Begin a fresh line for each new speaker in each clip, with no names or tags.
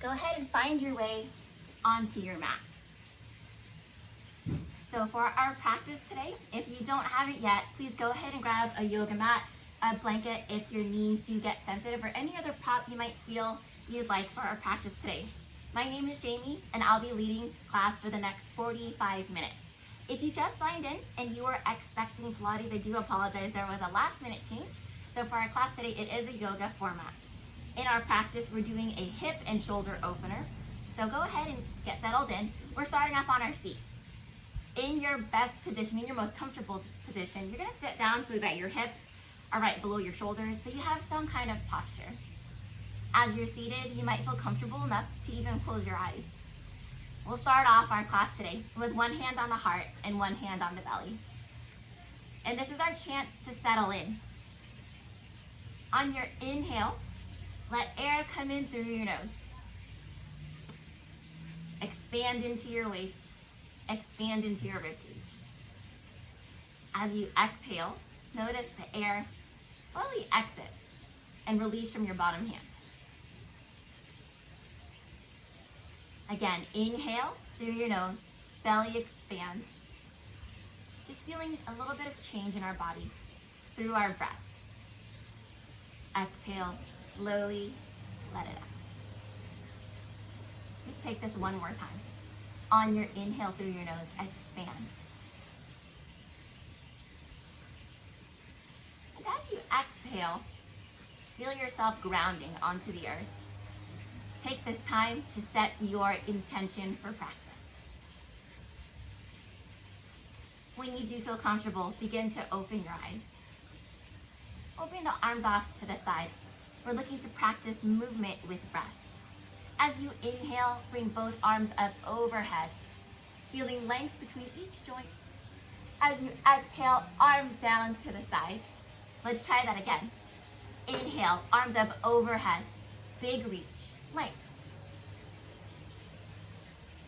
go ahead and find your way onto your mat. So for our practice today, if you don't have it yet, please go ahead and grab a yoga mat, a blanket if your knees do get sensitive, or any other prop you might feel you'd like for our practice today. My name is Jamie, and I'll be leading class for the next 45 minutes. If you just signed in and you were expecting Pilates, I do apologize, there was a last minute change. So for our class today, it is a yoga format. In our practice, we're doing a hip and shoulder opener. So go ahead and get settled in. We're starting off on our seat. In your best position, in your most comfortable position, you're gonna sit down so that your hips are right below your shoulders, so you have some kind of posture. As you're seated, you might feel comfortable enough to even close your eyes. We'll start off our class today with one hand on the heart and one hand on the belly. And this is our chance to settle in. On your inhale, let air come in through your nose. Expand into your waist. Expand into your ribcage. As you exhale, notice the air slowly exit and release from your bottom hand. Again, inhale through your nose, belly expand. Just feeling a little bit of change in our body through our breath. Exhale, slowly let it out. Let's take this one more time. On your inhale through your nose, expand. And as you exhale, feel yourself grounding onto the earth. Take this time to set your intention for practice. When you do feel comfortable, begin to open your eyes. Open the arms off to the side. We're looking to practice movement with breath. As you inhale, bring both arms up overhead, feeling length between each joint. As you exhale, arms down to the side. Let's try that again. Inhale, arms up overhead, big reach, length.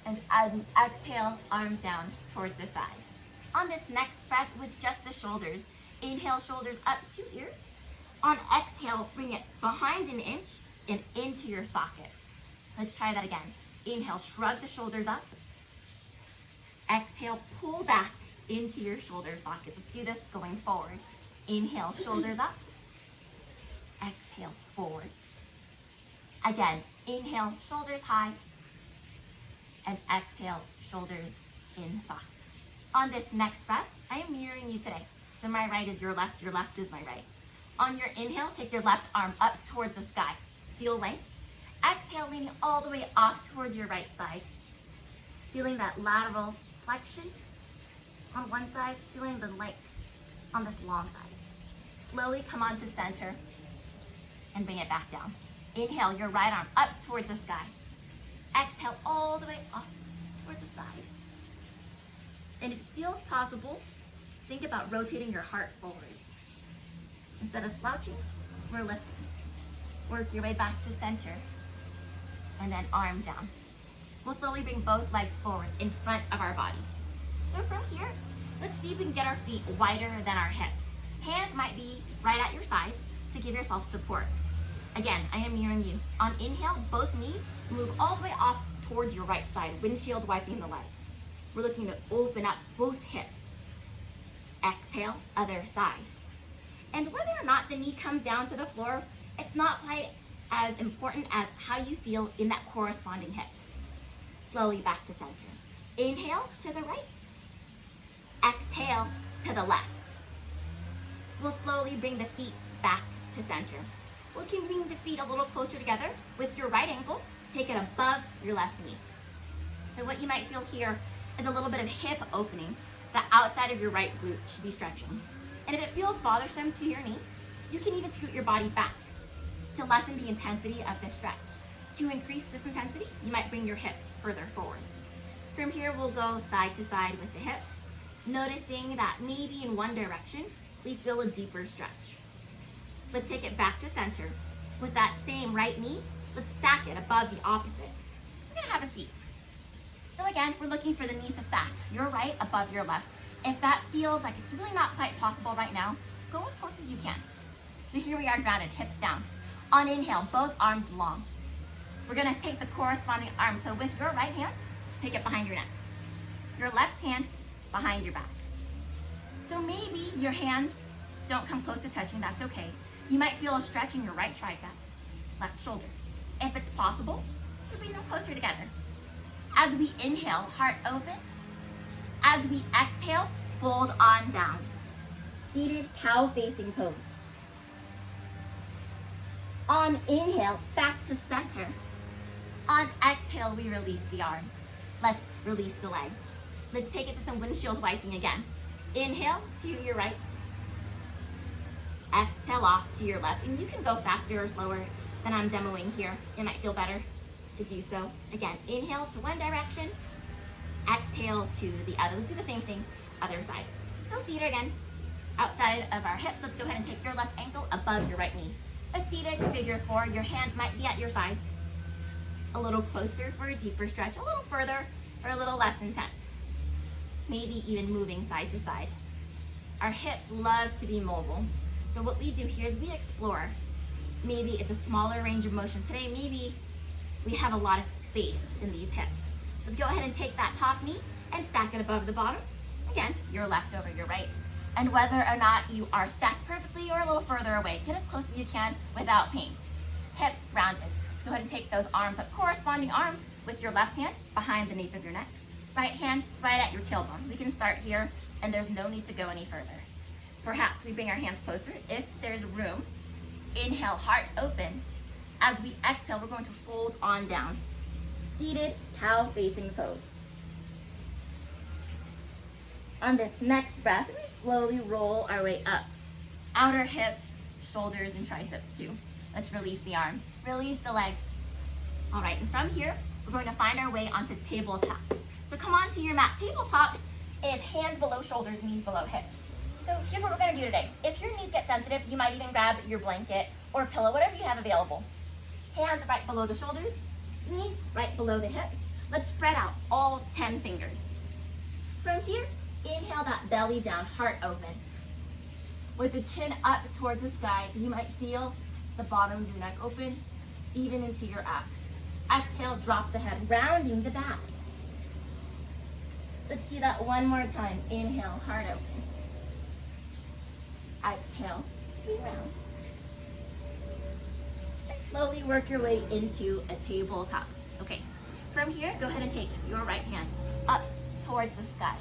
And as you exhale, arms down towards the side. On this next breath with just the shoulders, inhale, shoulders up to ears. On exhale, bring it behind an inch and into your socket. Let's try that again. Inhale, shrug the shoulders up. Exhale, pull back into your shoulder sockets. Let's do this going forward. Inhale, shoulders up. Exhale, forward. Again, inhale, shoulders high. And exhale, shoulders in socket. On this next breath, I am mirroring you today. So my right is your left is my right. On your inhale, take your left arm up towards the sky. Feel length. Exhale, leaning all the way off towards your right side. Feeling that lateral flexion on one side, feeling the length on this long side. Slowly come onto center and bring it back down. Inhale, your right arm up towards the sky. Exhale, all the way up towards the side. And if it feels possible, think about rotating your heart forward. Instead of slouching, we're lifting. Work your way back to center. And then arm down. We'll slowly bring both legs forward in front of our body. So from here, let's see if we can get our feet wider than our hips. Hands might be right at your sides to give yourself support. Again, I am mirroring you. On inhale, both knees move all the way off towards your right side, windshield wiping the legs. We're looking to open up both hips. Exhale, other side. And whether or not the knee comes down to the floor, it's not quite as important as how you feel in that corresponding hip. Slowly back to center. Inhale to the right. Exhale to the left. We'll slowly bring the feet back to center. We can bring the feet a little closer together with your right ankle. Take it above your left knee. So what you might feel here is a little bit of hip opening. The outside of your right glute should be stretching. And if it feels bothersome to your knee, you can even scoot your body back to lessen the intensity of this stretch. To increase this intensity, you might bring your hips further forward. From here, we'll go side to side with the hips, noticing that maybe in one direction, we feel a deeper stretch. Let's take it back to center. With that same right knee, let's stack it above the opposite. We're gonna have a seat. So again, we're looking for the knees to stack. Your right above your left. If that feels like it's really not quite possible right now, go as close as you can. So here we are grounded, hips down. On inhale, both arms long. we're gonna take the corresponding arm. So with your right hand, take it behind your neck. Your left hand behind your back. So maybe your hands don't come close to touching, that's okay. You might feel a stretch in your right tricep, left shoulder. If it's possible, you bring them closer together. As we inhale, heart open. As we exhale, fold on down. Seated cow facing pose. On inhale, back to center. On exhale, we release the arms. Let's release the legs. Let's take it to some windshield wiping again. Inhale to your right. Exhale off to your left. And you can go faster or slower than I'm demoing here. It might feel better to do so. Again, inhale to one direction. Exhale to the other. Let's do the same thing, other side. So feet are again outside of our hips. Let's go ahead and take your left ankle above your right knee. A seated figure four. Your hands might be at your sides. A little closer for a deeper stretch, a little further for a little less intense. Maybe even moving side to side. Our hips love to be mobile. So what we do here is we explore. Maybe it's a smaller range of motion. Today, maybe we have a lot of space in these hips. Let's go ahead and take that top knee and stack it above the bottom. Again, your left over your right. And whether or not you are stacked perfectly or a little further away, get as close as you can without pain. Hips rounded. Let's go ahead and take those arms up, corresponding arms with your left hand behind the nape of your neck. Right hand right at your tailbone. We can start here and there's no need to go any further. Perhaps we bring our hands closer if there's room. Inhale, heart open. As we exhale, we're going to fold on down. Seated cow facing pose. On this next breath, we slowly roll our way up. Outer hip, shoulders, and triceps too. Let's release the arms. Release the legs. All right, and from here, we're going to find our way onto tabletop. So come onto your mat. Tabletop is hands below shoulders, knees below hips. So here's what we're gonna do today. If your knees get sensitive, you might even grab your blanket or pillow, whatever you have available. Hands right below the shoulders, knees right below the hips. Let's spread out all 10 fingers. From here, inhale that belly down, heart open. With the chin up towards the sky, you might feel the bottom of your neck open, even into your abs. Exhale, drop the head, rounding the back. Let's do that one more time. Inhale, heart open. Exhale, round. And slowly work your way into a tabletop. Okay, from here, go ahead and take your right hand up towards the sky.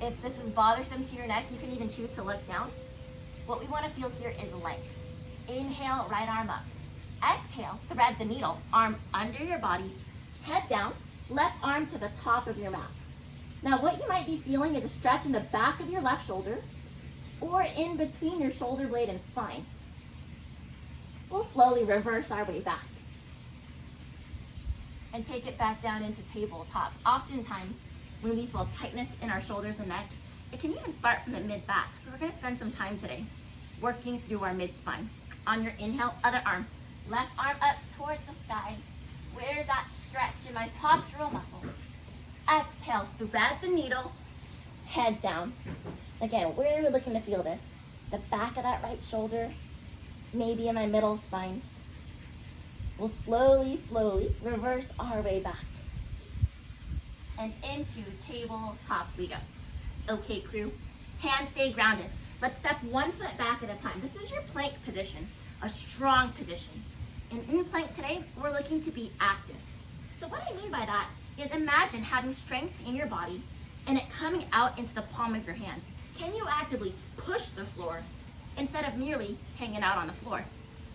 If this is bothersome to your neck, you can even choose to look down. What we want to feel here is length. Inhale, right arm up. Exhale, thread the needle, arm under your body, head down, left arm to the top of your mat. Now what you might be feeling is a stretch in the back of your left shoulder or in between your shoulder blade and spine. We'll slowly reverse our way back and take it back down into tabletop. Oftentimes, when we feel tightness in our shoulders and neck, it can even start from the mid-back. So we're gonna spend some time today working through our mid-spine. On your inhale, other arm. Left arm up towards the sky. Where's that stretch in my postural muscle? Exhale, thread the needle, head down. Again, where are we looking to feel this? The back of that right shoulder, maybe in my middle spine. We'll slowly, slowly reverse our way back. And into tabletop we go. Okay, crew, hands stay grounded. Let's step 1 foot back at a time. This is your plank position, a strong position. And in plank today, we're looking to be active. So what I mean by that is imagine having strength in your body and it coming out into the palm of your hands. Can you actively push the floor instead of merely hanging out on the floor?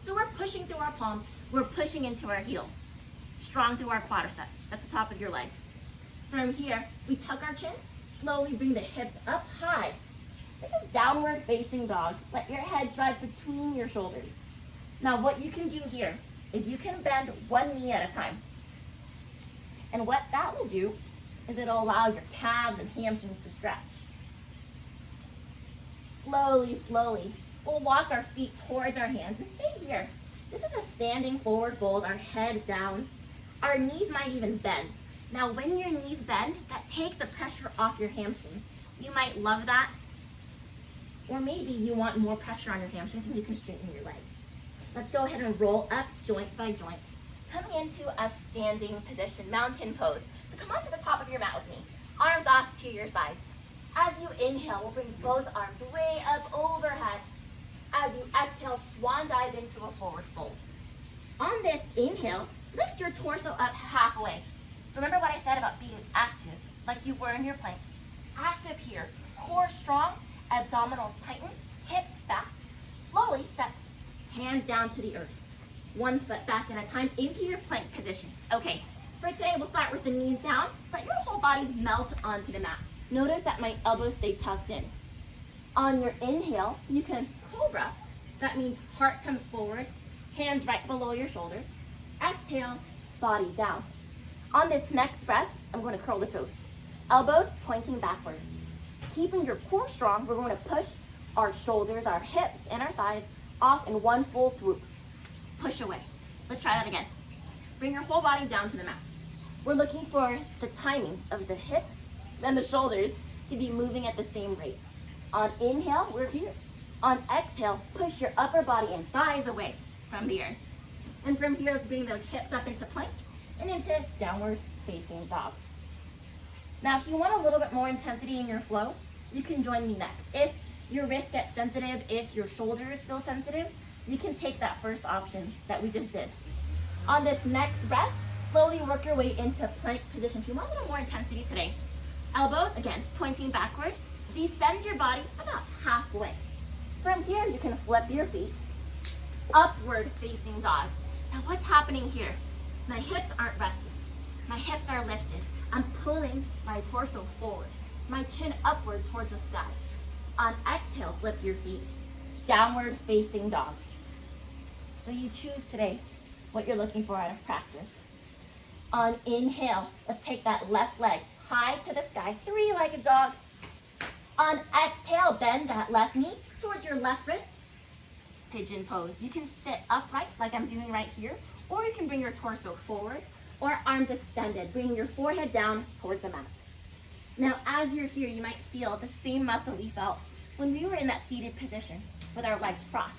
So we're pushing through our palms, we're pushing into our heels. Strong through our quadriceps, that's the top of your leg. From here, we tuck our chin, slowly bring the hips up high. This is downward facing dog. Let your head drive between your shoulders. Now what you can do here is you can bend one knee at a time. And what that will do is it'll allow your calves and hamstrings to stretch. Slowly, slowly, we'll walk our feet towards our hands and stay here. This is a standing forward fold, our head down. Our knees might even bend. Now when your knees bend, that takes the pressure off your hamstrings. You might love that. Or maybe you want more pressure on your hamstrings and you can straighten your legs. Let's go ahead and roll up joint by joint. coming into a standing position, mountain pose. So come onto the top of your mat with me. Arms off to your sides. As you inhale, we'll bring both arms way up overhead. As you exhale, swan dive into a forward fold. On this inhale, lift your torso up halfway. Remember what I said about being active, like you were in your plank. Active here, core strong, abdominals tighten, hips back. Slowly step hands down to the earth. One foot back at a time into your plank position. Okay, for today we'll start with the knees down, let your whole body melt onto the mat. Notice that my elbows stay tucked in. On your inhale, you can cobra. That means heart comes forward, hands right below your shoulder. Exhale, body down. On this next breath, I'm going to curl the toes. Elbows pointing backward. Keeping your core strong, we're going to push our shoulders, our hips, and our thighs off in one full swoop. Push away. Let's try that again. Bring your whole body down to the mat. We're looking for the timing of the hips and the shoulders to be moving at the same rate. On inhale, we're here. On exhale, push your upper body and thighs away from the earth. And from here, let's bring those hips up into plank and into downward facing dog. Now, if you want a little bit more intensity in your flow, you can join me next. If your wrist gets sensitive, if your shoulders feel sensitive, you can take that first option that we just did. On this next breath, slowly work your way into plank position. If you want a little more intensity today, elbows, again, pointing backward, descend your body about halfway. From here, you can flip your feet, upward facing dog. Now what's happening here? My hips aren't rested. My hips are lifted. I'm pulling my torso forward, my chin upward towards the sky. On exhale, flip your feet, downward facing dog. So you choose today what you're looking for out of practice. On inhale, let's take that left leg high to the sky, three-legged dog. On exhale, bend that left knee towards your left wrist, pigeon pose. You can sit upright like I'm doing right here, or you can bring your torso forward or arms extended. Bring your forehead down towards the mat. Now, as you're here, you might feel the same muscle we felt when we were in that seated position with our legs crossed.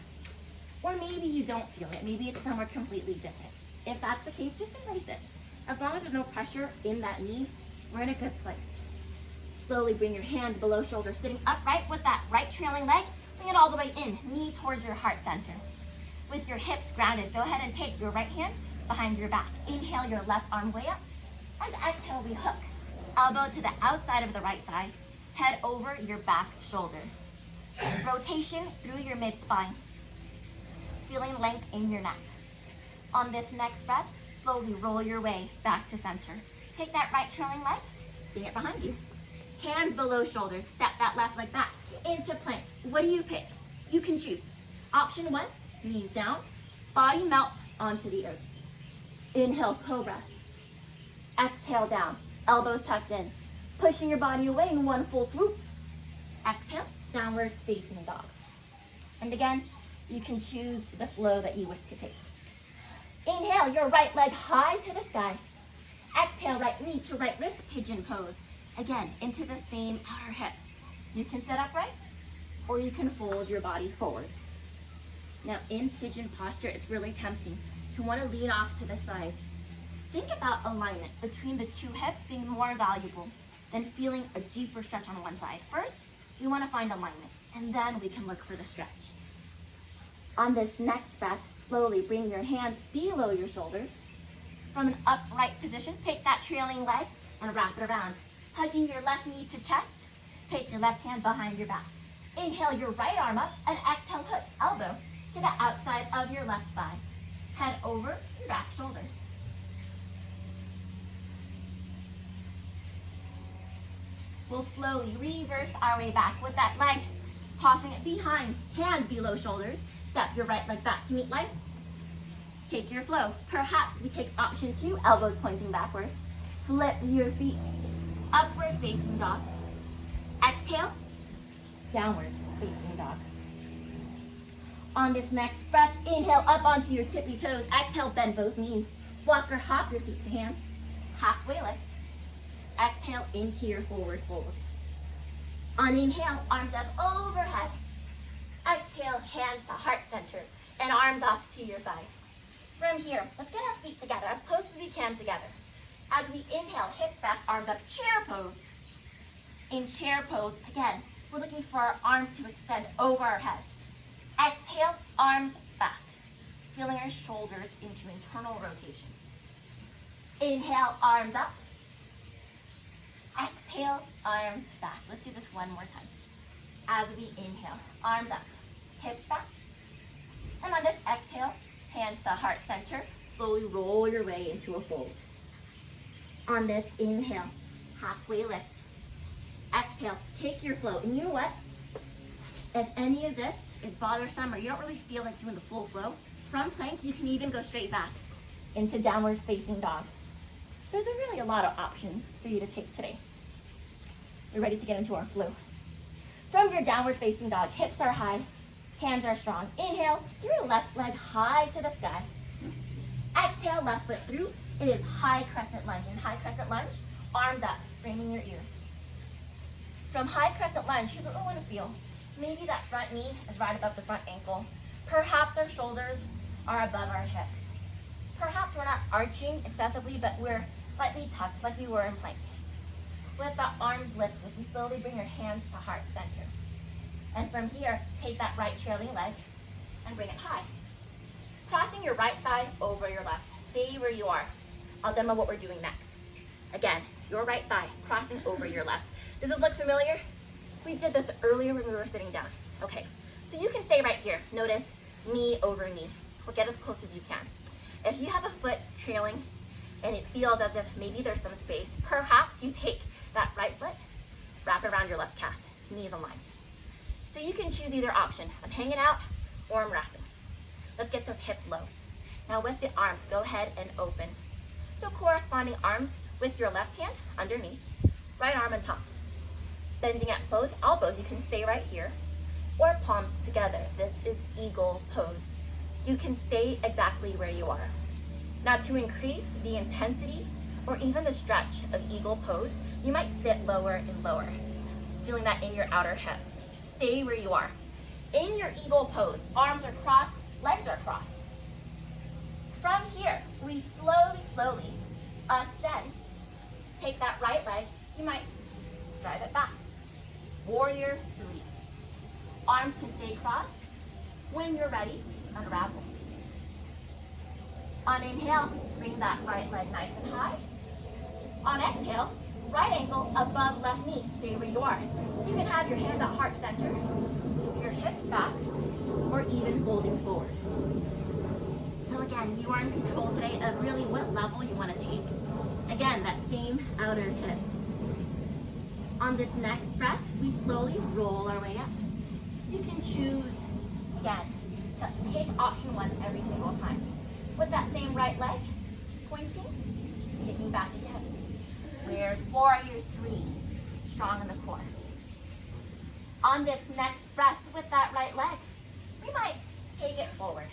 Or maybe you don't feel it. Maybe it's somewhere completely different. If that's the case, just embrace it. As long as there's no pressure in that knee, we're in a good place. Slowly bring your hands below shoulders, sitting upright with that right trailing leg. Bring it all the way in, knee towards your heart center. With your hips grounded, go ahead and take your right hand behind your back. Inhale your left arm way up, and exhale, we hook. Elbow to the outside of the right thigh, head over your back shoulder. Rotation through your mid-spine, feeling length in your neck. On this next breath, slowly roll your way back to center. Take that right trailing leg, bring it behind you. Hands below shoulders, step that left leg back into plank. What do you pick? You can choose. Option one, knees down, body melt onto the earth. Inhale, cobra. Exhale, down, elbows tucked in. Pushing your body away in one full swoop. Exhale, downward facing dog. And again, you can choose the flow that you wish to take. Inhale, your right leg high to the sky. Exhale, right knee to right wrist, pigeon pose. Again, into the same outer hips. You can sit upright, or you can fold your body forward. Now, in pigeon posture, it's really tempting to want to lean off to the side. Think about alignment between the two hips being more valuable than feeling a deeper stretch on one side. First, you want to find alignment, and then we can look for the stretch. On this next breath, slowly bring your hands below your shoulders. From an upright position, take that trailing leg and wrap it around. Hugging your left knee to chest, take your left hand behind your back. Inhale your right arm up and exhale, hook elbow to the outside of your left thigh. Head over your back shoulder. We'll slowly reverse our way back with that leg, tossing it behind, hands below shoulders. Step your right leg back to meet life. Take your flow. Perhaps we take option two, elbows pointing backward. Flip your feet, upward facing dog. Exhale, downward facing dog. On this next breath, inhale up onto your tippy toes. Exhale, bend both knees. Walk or hop your feet to hands. Halfway lift. Exhale into your forward fold. On inhale, arms up overhead. Exhale, hands to heart center and arms off to your sides. From here, let's get our feet together, as close as we can together. As we inhale, hips back, arms up, chair pose. In chair pose, again, we're looking for our arms to extend over our head. Exhale, arms back, feeling our shoulders into internal rotation. Inhale, arms up. Exhale, arms back. Let's do this one more time. As we inhale, arms up, hips back. And on this exhale, hands to heart center, slowly roll your way into a fold. On this inhale, halfway lift. Exhale, take your flow. And you know what? If any of this is bothersome or you don't really feel like doing the full flow, from plank, you can even go straight back into downward facing dog. So there's really a lot of options for you to take today. We're ready to get into our flow. From your downward facing dog, hips are high, hands are strong. Inhale, your left leg high to the sky. Exhale, left foot through. It is high crescent lunge. In high crescent lunge, arms up, framing your ears. From high crescent lunge, here's what we want to feel. Maybe that front knee is right above the front ankle. Perhaps our shoulders are above our hips. Perhaps we're not arching excessively, but we're slightly tucked like we were in plank. With the arms lifted, we slowly bring your hands to heart center. And from here, take that right trailing leg and bring it high. Crossing your right thigh over your left. Stay where you are. I'll demo what we're doing next. Again, your right thigh crossing over your left. Does this look familiar? We did this earlier when we were sitting down. Okay, so you can stay right here. Notice knee over knee, or get as close as you can. If you have a foot trailing and it feels as if maybe there's some space, perhaps you take that right foot, wrap it around your left calf, knees aligned. So you can choose either option. I'm hanging out or I'm wrapping. Let's get those hips low. Now with the arms, go ahead and open. So corresponding arms with your left hand underneath, right arm on top. Bending at both elbows, you can stay right here, or palms together. This is eagle pose. You can stay exactly where you are. Now to increase the intensity or even the stretch of eagle pose, you might sit lower and lower, feeling that in your outer hips. Stay where you are. In your eagle pose, arms are crossed, legs are crossed. From here, we slowly ascend. Take that right leg, you might drive it back. Warrior 3. Arms can stay crossed. When you're ready, unravel. On inhale, bring that right leg nice and high. On exhale, right ankle above left knee. Stay where you are. You can have your hands at heart center, your hips back, or even folding forward. So again, you are in control today of really what level you want to take. Again, that same outer hip. On this next breath, we slowly roll our way up. You can choose, again, to take option 1 every single time. With that same right leg, pointing, kicking back again. Where's warrior 3, strong in the core. On this next breath, with that right leg, we might take it forward.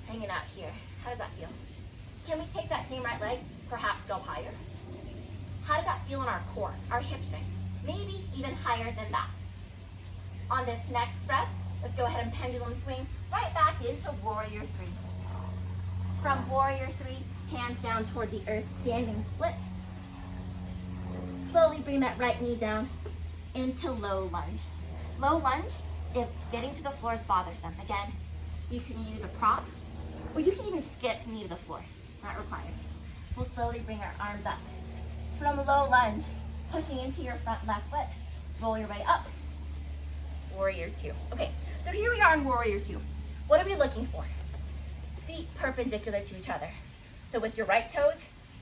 Hanging out here. How does that feel? Can we take that same right leg, perhaps go higher? How does that feel in our core, our hip strength? Maybe even higher than that. On this next breath, let's go ahead and pendulum swing right back into warrior 3. From warrior 3, hands down towards the earth, standing split. Slowly bring that right knee down into low lunge. Low lunge, if getting to the floor is bothersome, again, you can use a prop, or you can even skip knee to the floor, not required. We'll slowly bring our arms up. From low lunge, pushing into your front left foot, roll your way up. Warrior 2. Okay, so here we are in warrior 2. What are we looking for? Feet perpendicular to each other. So with your right toes,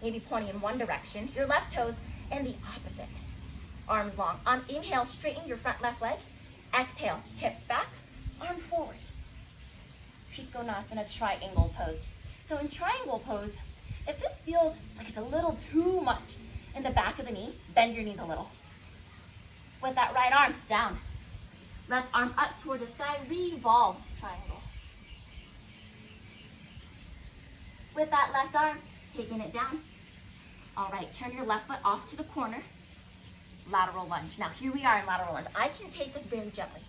maybe pointing in one direction, your left toes in the opposite. Arms long. On inhale, straighten your front left leg. Exhale, hips back, arm forward. Trikonasana triangle pose. So in triangle pose, if this feels like it's a little too much in the back of the knee, bend your knees a little. With that right arm, down. Left arm up toward the sky, revolved triangle. With that left arm, taking it down. All right, turn your left foot off to the corner. Lateral lunge. Now here we are in lateral lunge. I can take this very gently.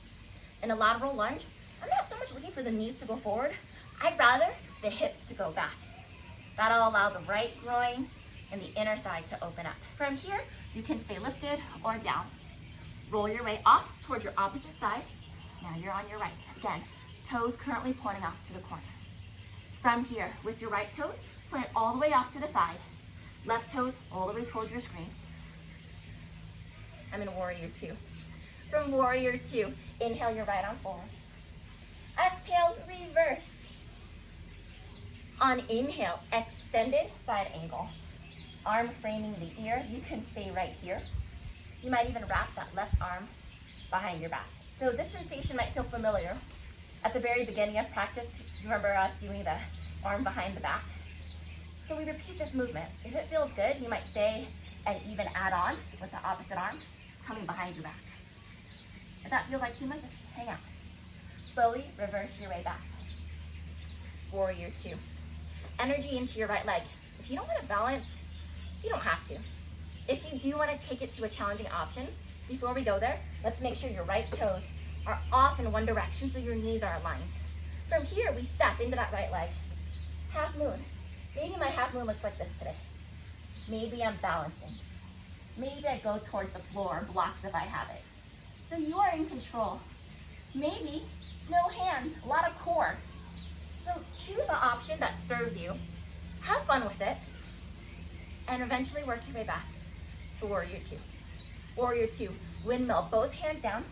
In a lateral lunge, I'm not so much looking for the knees to go forward. I'd rather the hips to go back. That'll allow the right groin and the inner thigh to open up. From here, you can stay lifted or down. Roll your way off towards your opposite side. Now you're on your right. Again, toes currently pointing off to the corner. From here, with your right toes, point it all the way off to the side. Left toes all the way towards your screen. I'm in Warrior Two. From Warrior Two, inhale your right arm forward. Exhale, reverse. On inhale, extended side angle. Arm framing the ear. You can stay right here. You might even wrap that left arm behind your back. So this sensation might feel familiar. At the very beginning of practice, you remember us doing the arm behind the back? So we repeat this movement. If it feels good, you might stay and even add on with the opposite arm coming behind your back. If that feels like too much, just hang out. Slowly reverse your way back. Warrior Two. Energy into your right leg. If you don't want to balance, you don't have to. If you do want to take it to a challenging option, before we go there, let's make sure your right toes are off in one direction so your knees are aligned. From here, we step into that right leg. Half moon. Maybe my half moon looks like this today. Maybe I'm balancing. Maybe I go towards the floor or blocks if I have it. So you are in control. Maybe no hands, a lot of core. So choose the option that serves you. Have fun with it. And eventually work your way back to Warrior Two. Warrior Two, windmill, both hands down,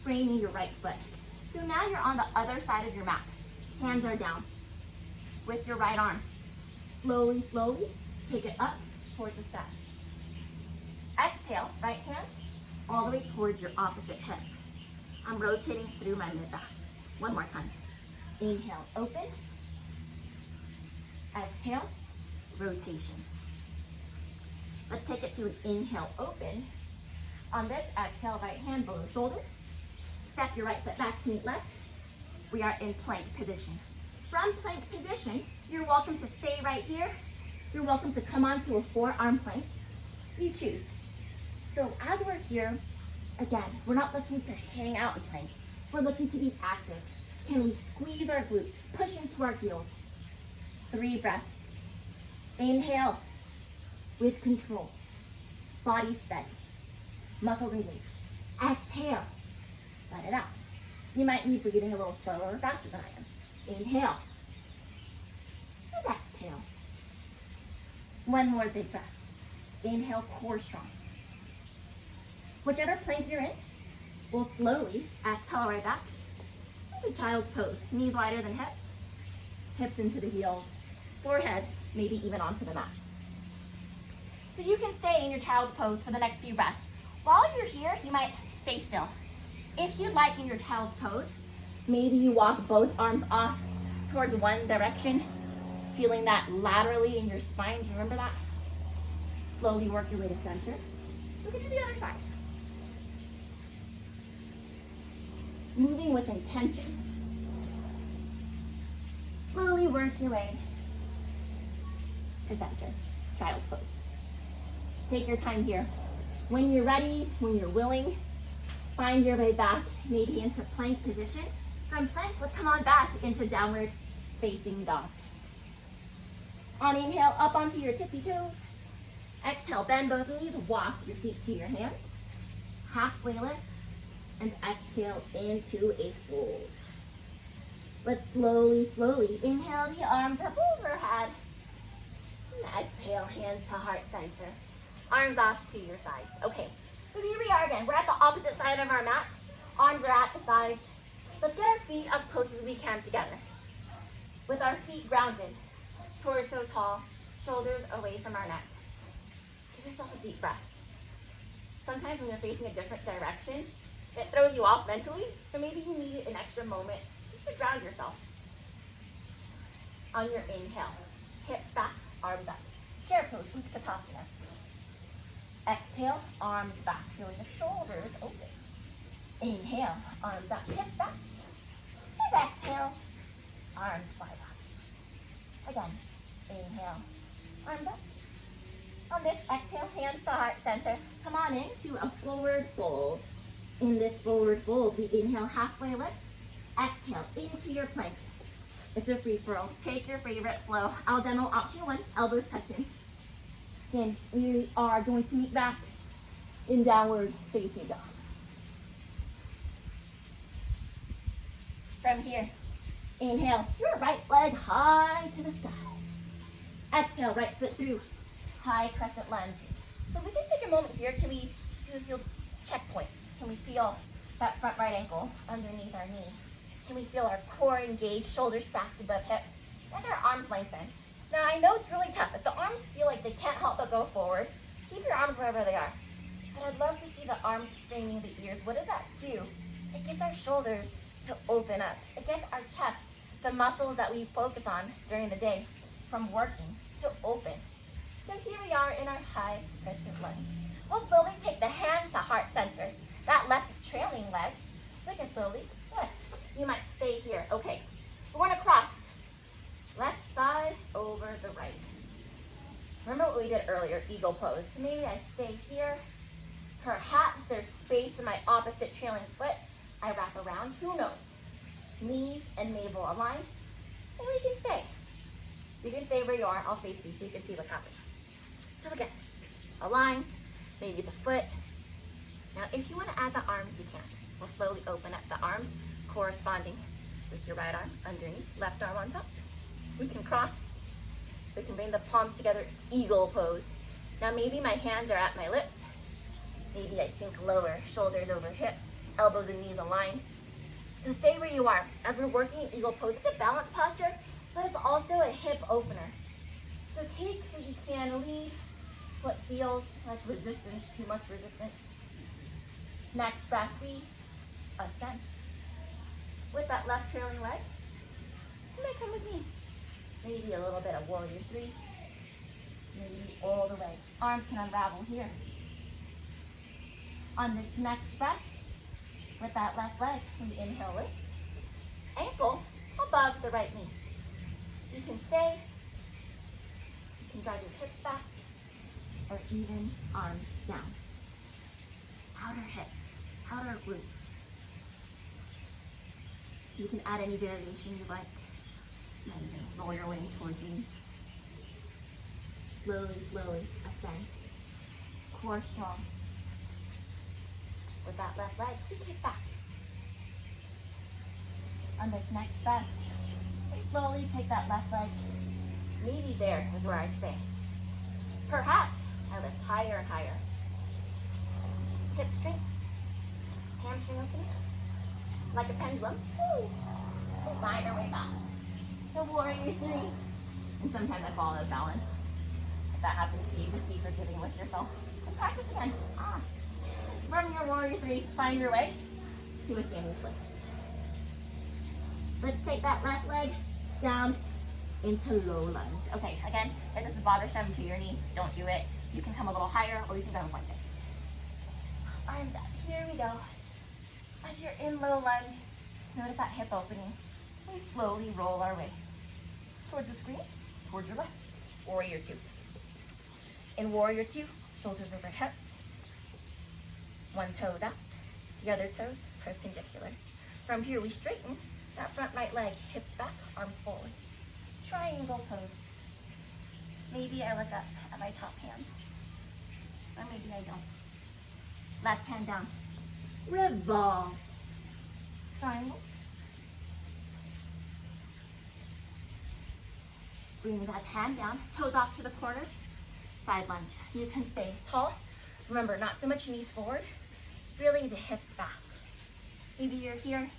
framing your right foot. So now you're on the other side of your mat. Hands are down. With your right arm, slowly, slowly, take it up towards the step. Exhale, right hand, all the way towards your opposite hip. I'm rotating through my mid-back. One more time. Inhale, open. Exhale, rotation. Let's take it to an inhale, open. On this, exhale, right hand below shoulder. Step your right foot back to meet left. We are in plank position. From plank position, you're welcome to stay right here. You're welcome to come onto a forearm plank. You choose. So as we're here, again, we're not looking to hang out in plank. We're looking to be active. Can we squeeze our glutes, push into our heels? 3 breaths. Inhale with control. Body steady. Muscles engaged. Exhale. Let it out. You might be breathing a little slower or faster than I am. Inhale. And exhale. One more big breath. Inhale, core strong. Whichever plank you're in, we'll slowly exhale right back into child's pose. Knees wider than hips. Hips into the heels. Forehead, maybe even onto the mat. So you can stay in your child's pose for the next few breaths. While you're here, you might stay still. If you'd like in your child's pose, maybe you walk both arms off towards one direction, feeling that laterally in your spine. Do you remember that? Slowly work your way to center. We can do the other side. Moving with intention. Slowly work your way to center, child's pose. Take your time here. When you're ready, when you're willing, find your way back, maybe into plank position. From plank, let's come on back into downward facing dog. On inhale, up onto your tippy toes. Exhale, bend both knees, walk your feet to your hands. Halfway lift, and exhale into a fold. Let's slowly, slowly inhale the arms up overhead. And exhale, hands to heart center. Arms off to your sides. Okay, so here we are again. We're at the opposite side of our mat. Arms are at the sides. Let's get our feet as close as we can together. With our feet grounded, torso tall, shoulders away from our neck. Give yourself a deep breath. Sometimes when you're facing a different direction, it throws you off mentally, so maybe you need an extra moment just to ground yourself. On your inhale, hips back, arms up. Chair pose, Utkatasana. Exhale, arms back, feeling the shoulders open. Inhale, arms up, hips back. And exhale, arms fly back. Again, inhale, arms up. On this exhale, hands to heart center. Come on into a forward fold. In this forward fold, we inhale, halfway lift. Exhale, into your plank. It's a free-for-all. Take your favorite flow. I'll demo option 1, elbows tucked in. Again, we are going to meet back in downward facing dog. From here, inhale, your right leg high to the sky. Exhale, right foot through, high crescent lunge. So we can take a moment here. Can we feel checkpoints? Can we feel that front right ankle underneath our knee? Can we feel our core engaged, shoulders stacked above hips, and our arms lengthened? Now I know it's really tough. If the arms feel like they can't help but go forward, keep your arms wherever they are. But I'd love to see the arms framing the ears. What does that do? It gets our shoulders to open up. It gets our chest, the muscles that we focus on during the day, from working to open. So here we are in our high crescent lunge. We'll slowly take the hands to heart center. That left trailing leg, we can slowly lift. You might stay here. Okay, we're going to cross left thigh over the right. Remember what we did earlier, eagle pose. So maybe I stay here. Perhaps there's space in my opposite trailing foot. I wrap around, who knows? Knees and navel align, and we can stay. You can stay where you are. I'll face you so you can see what's happening. So again, aligned, maybe the foot. Now if you want to add the arms, you can. We'll slowly open up the arms, corresponding with your right arm underneath, left arm on top. We can cross. We can bring the palms together, eagle pose. Now maybe my hands are at my lips. Maybe I sink lower, shoulders over hips, elbows and knees aligned. So stay where you are. As we're working eagle pose, it's a balance posture, but it's also a hip opener. So take what you can, leave what feels like resistance, too much resistance. Next breath, we ascend. With that left trailing leg, you may come with me. Maybe a little bit of warrior 3. Maybe all the way. Arms can unravel here. On this next breath, with that left leg, we inhale, lift. Ankle above the right knee. You can stay. You can drive your hips back, or even arms down. Outer hips, outer glutes. You can add any variation you like. Maybe roll your way towards me. Slowly, slowly ascend. Core strong. With that left leg, we kick back. On this next breath, we slowly take that left leg. Maybe there is where I stay. Perhaps I lift higher and higher. Hip straight. Hamstring opening. Like a pendulum. Woo. We find our way back. So warrior 3. And sometimes I fall out of balance. If that happens to you, just be forgiving with yourself. And practice again. From your warrior 3, find your way to a standing split. Let's take that left leg down into low lunge. Okay, again, if this is bothersome to your knee, don't do it. You can come a little higher, or you can go and plank it. Arms up. Here we go. As you're in low lunge, notice that hip opening. We slowly roll our way towards the screen, towards your left. Warrior 2. In warrior 2, shoulders over hips. One toes out, the other toes perpendicular. From here, we straighten that front right leg, hips back, arms forward. Triangle pose. Maybe I look up at my top hand, or maybe I don't. Left hand down. Revolved. Triangle. Bring that hand down, toes off to the corner, side lunge. You can stay tall. Remember, not so much knees forward, really the hips back. Maybe you're here,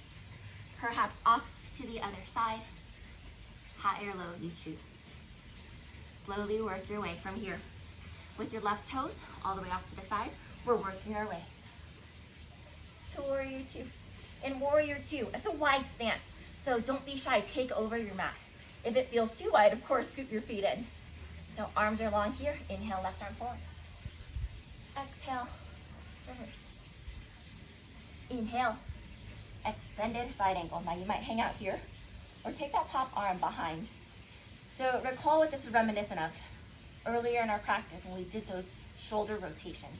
perhaps off to the other side. High or low, you choose. Slowly work your way from here. With your left toes all the way off to the side, we're working our way to warrior 2. In warrior 2, it's a wide stance, so don't be shy, take over your mat. If it feels too wide, of course, scoop your feet in. So arms are long here, inhale, left arm forward. Exhale, reverse. Inhale, extended side ankle. Now you might hang out here, or take that top arm behind. So recall what this is reminiscent of earlier in our practice when we did those shoulder rotations.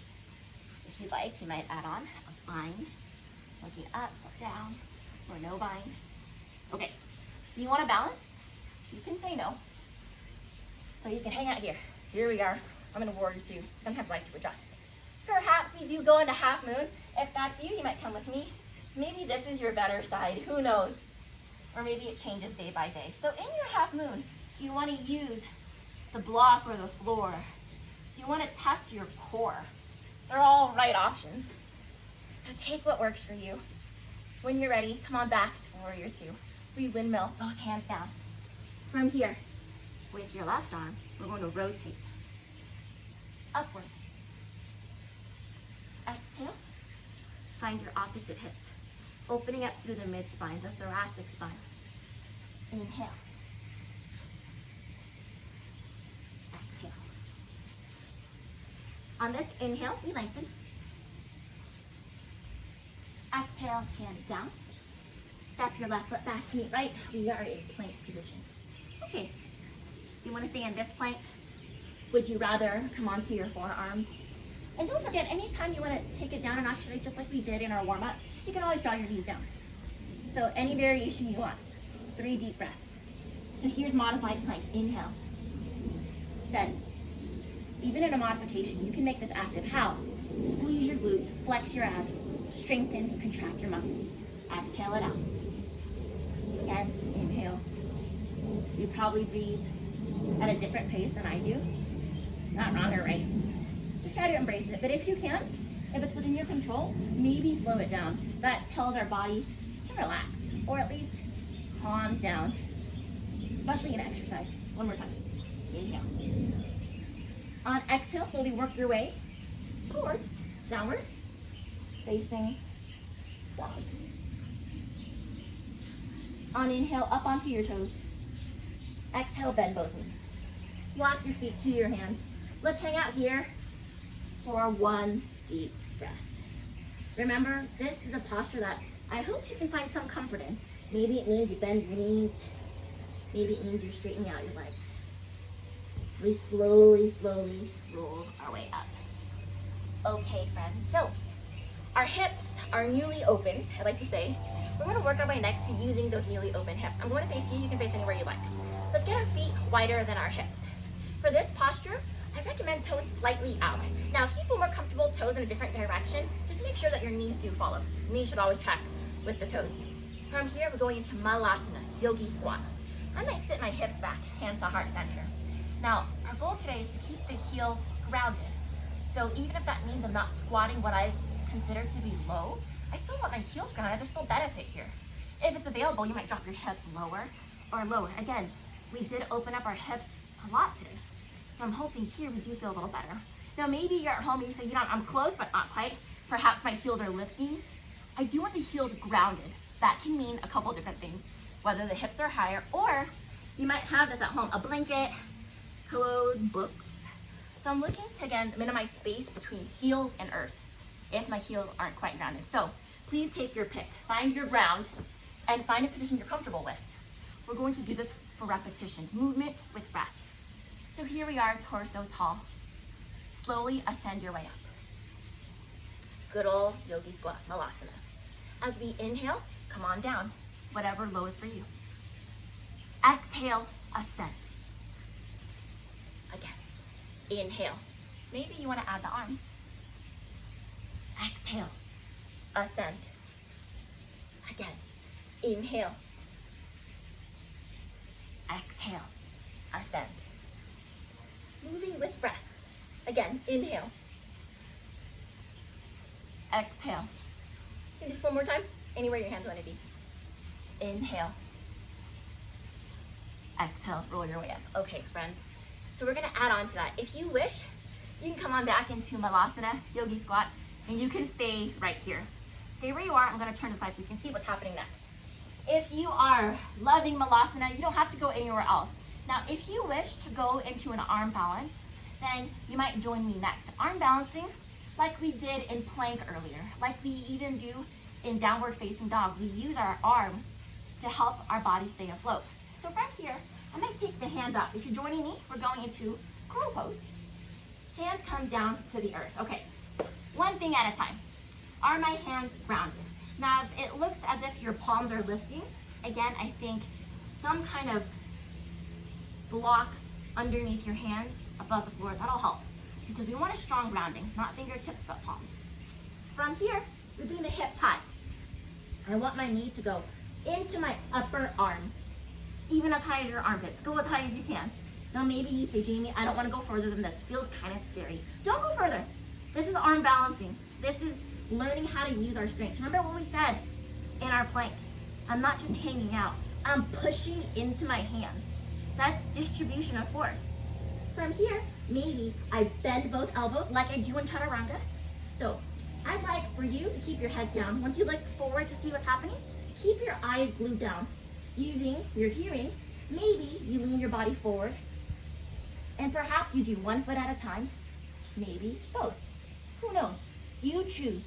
If you'd like, you might add on a bind, looking up or down, or no bind. Okay, Do you want to balance? You can say no. So you can hang out here. Here we are. I'm in a warrior two. Sometimes I like to adjust. Perhaps we do go into half moon. If that's you, you might come with me. Maybe this is your better side. Who knows? Or maybe it changes day by day. So in your half moon, do you want to use the block or the floor? Do you want to test your core? They're all right options. So take what works for you. When you're ready, come on back to warrior two. We windmill, both hands down. From here, with your left arm, we're going to rotate upward. Exhale, find your opposite hip, opening up through the mid-spine, the thoracic spine. Inhale. Exhale. On this inhale, we lengthen. Exhale, hand down. Step your left foot back to meet right. We are in plank position. Okay, do you want to stay in this plank? Would you rather come onto your forearms? And don't forget, anytime you want to take it down a notch today, just like we did in our warm-up, you can always draw your knees down. So any variation you want. 3 deep breaths. So here's modified plank. Inhale. Steady. Even in a modification, you can make this active. How? Squeeze your glutes, flex your abs, strengthen, contract your muscles. Exhale it out. Again, inhale. You probably breathe at a different pace than I do. Not wrong or right. Just try to embrace it. But if you can, if it's within your control, maybe slow it down. That tells our body to relax, or at least calm down, especially in exercise. One more time. Inhale. On exhale, slowly work your way towards downward facing dog. On inhale, up onto your toes. Exhale, bend both knees. Walk your feet to your hands. Let's hang out here for 1 deep breath. Remember, this is a posture that I hope you can find some comfort in. Maybe it means you bend your knees. Maybe it means you're straightening out your legs. We slowly roll our way up. Okay, friends, so our hips are newly opened, I like to say. We're going to work our way next to using those newly opened hips. I'm going to face you can face anywhere you like. Let's get our feet wider than our hips. For this posture, I recommend toes slightly out. Now, if you feel more comfortable toes in a different direction, just make sure that your knees do follow. Knees should always track with the toes. From here, we're going into Malasana, yogi squat. I might sit my hips back, hands to heart center. Now, our goal today is to keep the heels grounded. So even if that means I'm not squatting what I consider to be low, I still want my heels grounded. There's still benefit here. If it's available, you might drop your hips lower or lower. Again, we did open up our hips a lot today. So I'm hoping here we do feel a little better. Now maybe you're at home and you say, I'm close, but not quite. Perhaps my heels are lifting. I do want the heels grounded. That can mean a couple different things, whether the hips are higher, or you might have this at home, a blanket, pillows, books. So I'm looking to, again, minimize space between heels and earth if my heels aren't quite grounded. So please take your pick. Find your ground and find a position you're comfortable with. We're going to do this for repetition, movement with breath. So here we are, torso tall. Slowly ascend your way up. Good old yogi squat, Malasana. As we inhale, come on down, whatever low is for you. Exhale, ascend. Again, inhale. Maybe you want to add the arms. Exhale, ascend. Again, inhale. Exhale, ascend. Moving with breath. Again, inhale. Exhale. And just one more time, anywhere your hands want to be. Inhale. Exhale, roll your way up. Okay, friends. So we're gonna add on to that. If you wish, you can come on back into Malasana, yogi squat, and you can stay right here. Stay where you are. I'm gonna turn aside so you can see what's happening next. If you are loving Malasana, you don't have to go anywhere else. Now, if you wish to go into an arm balance, then you might join me next. Arm balancing, like we did in plank earlier, like we even do in downward facing dog, we use our arms to help our body stay afloat. So from here, I might take the hands up. If you're joining me, we're going into crow pose. Hands come down to the earth. Okay, one thing at a time. Are my hands grounded? Now, if it looks as if your palms are lifting, again, I think some kind of block underneath your hands above the floor. That'll help because we want a strong grounding, not fingertips but palms. From here, we bring the hips high. I want my knees to go into my upper arms, even as high as your armpits. Go as high as you can. Now maybe you say, Jamie, I don't want to go further than this. It feels kind of scary. Don't go further. This is arm balancing. This is learning how to use our strength. Remember what we said in our plank. I'm not just hanging out. I'm pushing into my hands. That's distribution of force. From here, maybe I bend both elbows like I do in chaturanga. So I'd like for you to keep your head down. Once you look forward to see what's happening, keep your eyes glued down. Using your hearing, maybe you lean your body forward, and perhaps you do one foot at a time, maybe both. Who knows? You choose.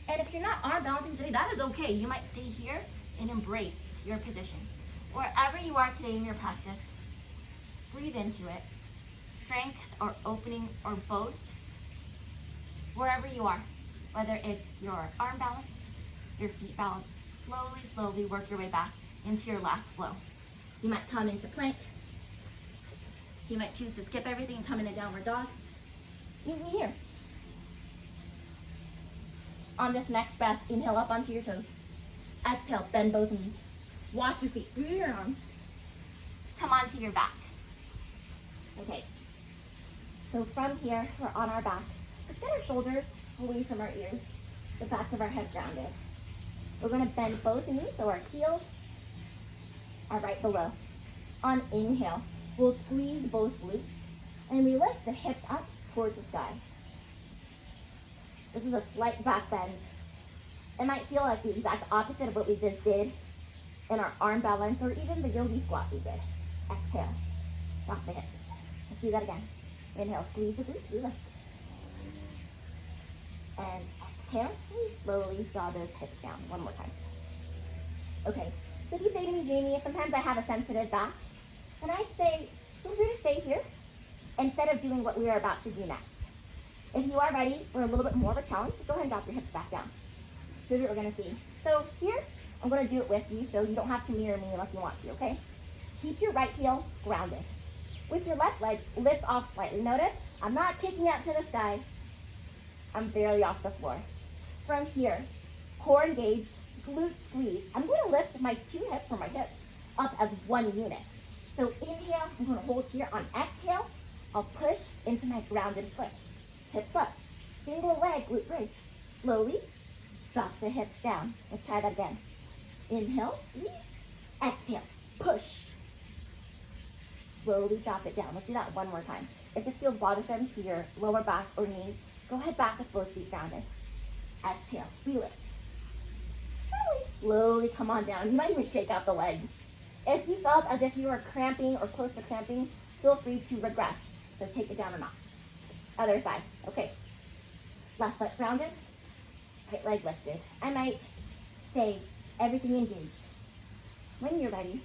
And if you're not arm balancing today, that is okay. You might stay here and embrace your position. Wherever you are today in your practice, breathe into it. Strength or opening or both. Wherever you are, whether it's your arm balance, your feet balance, slowly, slowly work your way back into your last flow. You might come into plank. You might choose to skip everything and come into downward dog. Meet me here. On this next breath, inhale up onto your toes. Exhale, bend both knees. Walk your feet through your arms. Come onto your back. Okay. So from here, we're on our back. Let's get our shoulders away from our ears, the back of our head grounded. We're going to bend both knees so our heels are right below. On inhale, we'll squeeze both glutes and we lift the hips up towards the sky. This is a slight back bend. It might feel like the exact opposite of what we just did in our arm balance or even the yogi squat we did. Exhale, drop the hips. Let's do that again. Inhale, squeeze the glutes, we lift. And exhale, we slowly draw those hips down. One more time. Okay, so if you say to me, Jamie, sometimes I have a sensitive back, then I'd say, feel free to stay here instead of doing what we are about to do next. If you are ready for a little bit more of a challenge, go ahead and drop your hips back down. Here's what we're gonna see. So here, I'm gonna do it with you, so you don't have to mirror me unless you want to, okay? Keep your right heel grounded. With your left leg, lift off slightly. Notice, I'm not kicking out to the sky. I'm barely off the floor. From here, core engaged, glute squeeze. I'm gonna lift my two hips or my hips up as one unit. So inhale, I'm gonna hold here. On exhale, I'll push into my grounded foot. Hips up, single leg, glute bridge. Slowly, drop the hips down. Let's try that again. Inhale, squeeze. Exhale, push. Slowly drop it down. Let's do that one more time. If this feels bothersome to your lower back or knees, go ahead back with both feet grounded. Exhale, relift. Really slowly come on down. You might even shake out the legs. If you felt as if you were cramping or close to cramping, feel free to regress. So take it down a notch. Other side. Okay. Left foot grounded, right leg lifted. I might say everything engaged. When you're ready,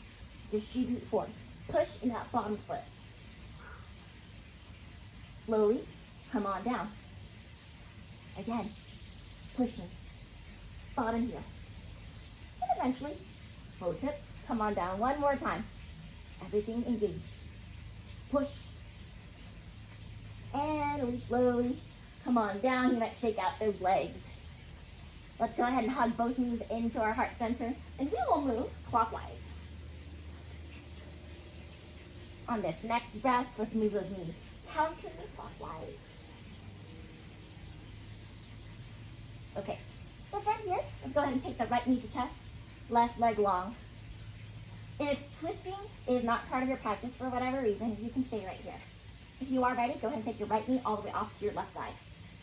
distribute force. Push in that bottom foot. Slowly come on down. Again, pushing. Bottom heel. And eventually, both hips come on down one more time. Everything engaged. Push. And we slowly come on down. You might shake out those legs. Let's go ahead and hug both knees into our heart center, and we will move clockwise. On this next breath, let's move those knees counterclockwise. Okay, so from here, let's go ahead and take the right knee to chest, left leg long. If twisting is not part of your practice for whatever reason, you can stay right here. If you are ready, go ahead and take your right knee all the way off to your left side.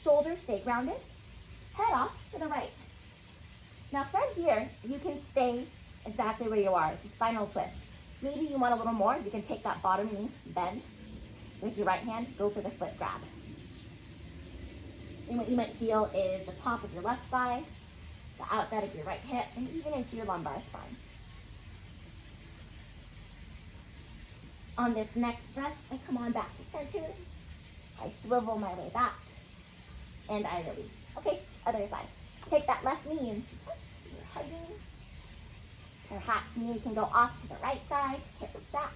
Shoulders stay grounded, head off to the right. Now from here, you can stay exactly where you are. It's a spinal twist. Maybe you want a little more. You can take that bottom knee, bend. With your right hand, go for the foot grab. And what you might feel is the top of your left thigh, the outside of your right hip, and even into your lumbar spine. On this next breath, I come on back to center. I swivel my way back, and I release. Okay, other side. Take that left knee into twist. You're hugging. Perhaps knee can go off to the right side, hips stack,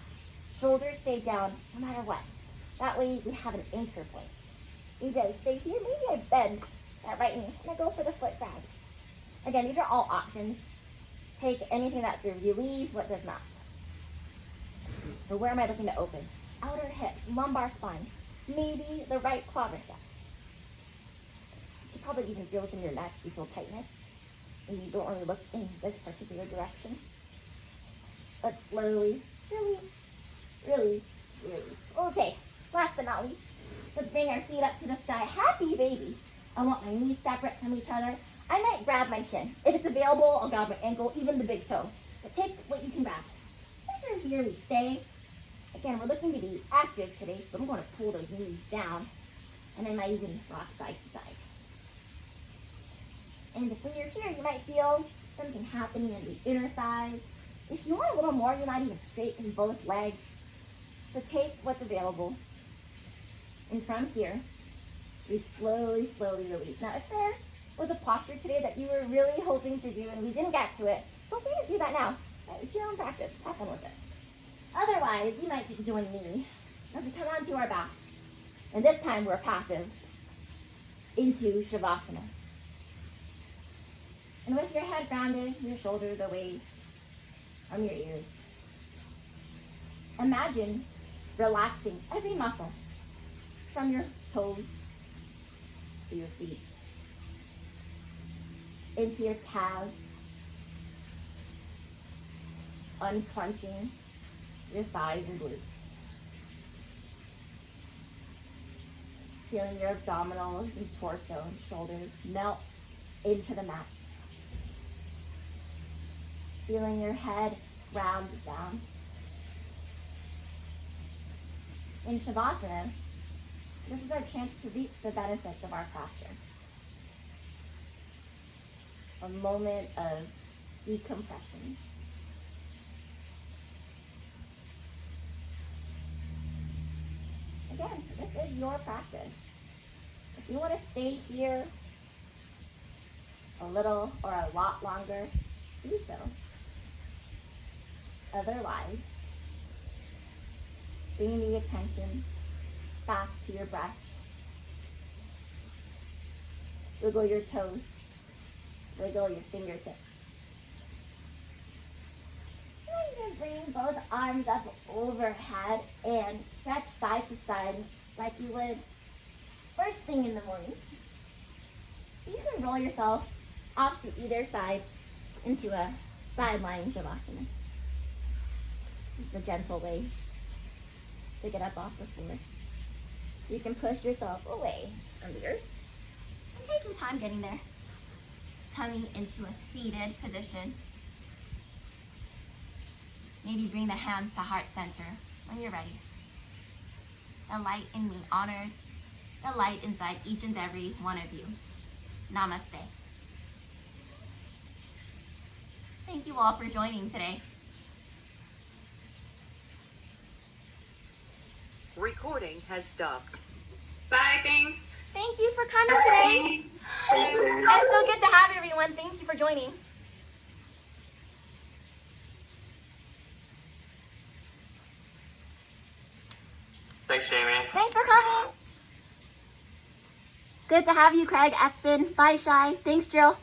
shoulders stay down no matter what. That way we have an anchor point. Maybe I stay here, maybe I bend that right knee and I go for the foot grab. Again, these are all options. Take anything that serves you, leave what does not. So where am I looking to open? Outer hips, lumbar spine, maybe the right quadricep. You can probably even feel this in your neck if you feel tightness and you don't really look in this particular direction. Let's slowly release, release, release. Okay, last but not least, let's bring our feet up to the sky. Happy baby. I want my knees separate from each other. I might grab my shin. If it's available, I'll grab my ankle, even the big toe. But take what you can grab. Right here we stay. Again, we're looking to be active today, so I'm going to pull those knees down. And I might even rock side to side. And if when you're here, you might feel something happening in the inner thighs. If you want a little more, you might even straighten both legs. So take what's available. And from here, we slowly, slowly release. Now, if there was a posture today that you were really hoping to do and we didn't get to it, feel free to do that now. It's your own practice. Have fun with it. Otherwise, you might join me as we come onto our back. And this time we're passive into Shavasana. And with your head grounded, your shoulders away from your ears, imagine relaxing every muscle from your toes to your feet, into your calves, unclenching your thighs and glutes. Feeling your abdominals and torso and shoulders melt into the mat. Feeling your head round down. In Shavasana, this is our chance to reap the benefits of our practice. A moment of decompression. Again, this is your practice. If you want to stay here a little or a lot longer, do so. Otherwise, bring the attention back to your breath. Wiggle your toes. Wiggle your fingertips. And bring both arms up overhead and stretch side to side like you would first thing in the morning. You can roll yourself off to either side into a side lying Shavasana. This is a gentle way to get up off the floor. You can push yourself away from the earth and take your time getting there. Coming into a seated position. Maybe bring the hands to heart center when you're ready. The light in me honors the light inside each and every one of you. Namaste. Thank you all for joining today.
Recording has stopped.
Bye, thanks.
Thank you for coming today. I'm so good to have everyone. Thank you for joining.
Thanks, Jamie.
Thanks for coming. Good to have you, Craig, Espen. Bye, Shai. Thanks, Jill.